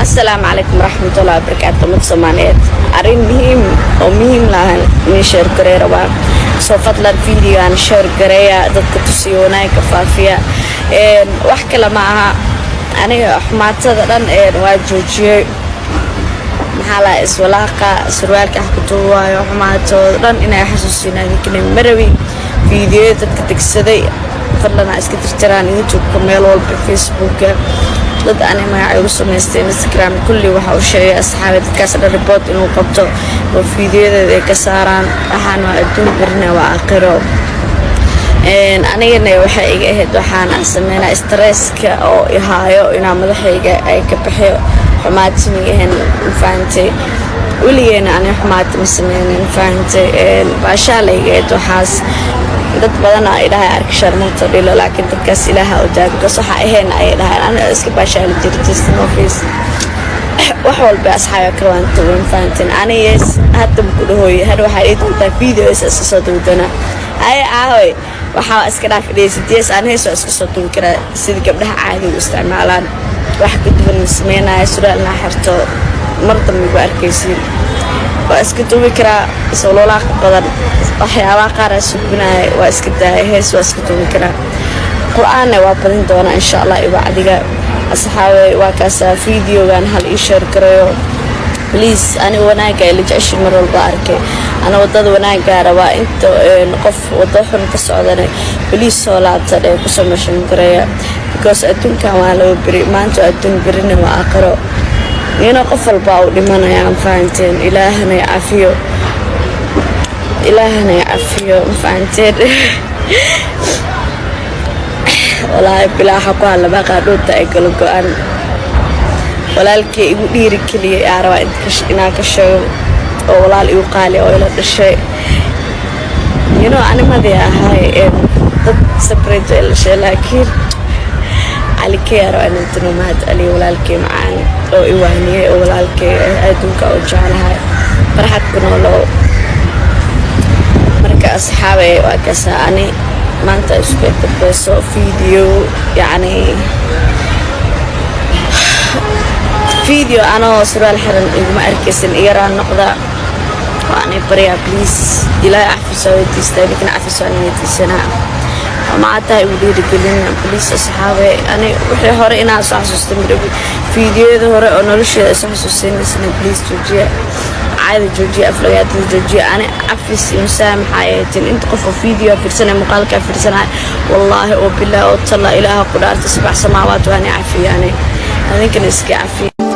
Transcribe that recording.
السلام عليكم ورحمة الله وبركاته. متصمانات أرين مهم لها من شهر كريه ربا سوف فضل الفيديو عن شهر كريه ضدك تسيوناي كفافية وحكي لمعها أنا حماتة دان واجوجي محالا اسولاقة سروالك حكتوا وحماتة دان إنا حسوسينا لكن مروي فيديو ضدك تكسدي فضلنا اسكترتران يوتيوب كميل والبفيسبوك dad ani magacay u samaystay Instagram kulli waxa uu sheegay asxaabada kaas report inuu qabto oo fiidiyodeeda ay ka saaraan waxaan adduun birna waa aakhiro anigana waxay iga ahayd waxaan sameynaa stresska oo ihaayo inaan madaxayga ay ka bixiyo xumaatinigan faantay waligeena ani xumaat ma sameynin faantay baashaalaygeed waxaas dad badan ay dhahay arkashar moota dhilo laakiin dadkaas ilaaha u daagdo waxa ahayn ay dhahay ana iska baashaal jirtisno office wax walba asxaab kawaan toban faantin ani yes hadda ku dhahoy had waxa ay doontaa videos soo duudana ay ahoy waxa iska dhaafidaysidees aan heeso iska soo duun kara sida gabdhaha caadi u isticmaalaan wax ku duwan sameynaa suraalna xirto mardan ugu arkaysiin waa iska duubi kara sawloola badan waxyaaba qaar subnaa waa iska daay hees waa iska duubi kara quraanna waa badin doona insha Allah ibadiga asxaabay waa kaas fiidiyogan hal ii share gareeyo please ani wanaaga ila jeceshay mar walba arkay ana wadada wanaaga raba inta qof wada xun ka socdanay please soo laabta ku sameeshan gareeya because adduunka waa loo bari maanta adduun barina waa aakhiro ina qof walba uu dhimanayaan faanteen ilaahana afiyo faanteen والله بلا حقها لما قادوا تأكلوا قان ولا الكي يدير كلي يعرف إنك كشيء ولا اليقالي ولا الشيء أنا ما ذي هاي سبريت الشيء لكن على كي يعرف أن أنتم ما هتقلي ولا الكي معان أو إيوانية ولا الكي أدوك أو جعلها فرحت كنا لو مركز أصحابي وكساني ما أنت إسكت بس فيديو يعني فيديو أنا سرال حرن إجمع أركسن إيران نقطة وأنا بريا بليز إلى أعرف سوي تستاهل لكن أعرف سوي تسنا ما عتها يودي كلنا بليز أصحابي أنا وحي أنا صح سستمر فيديو ده هراء أنا ليش صح سستمر بليز تجي عادي جوجي أفلقات جوجي أنا أفس إنسان حياتي أنت قف فيديو في سنة مقالك في سنة والله وبالله وطلع إله قدرت 7 سماوات وأنا عافية يعني هذا كان إسكي عافية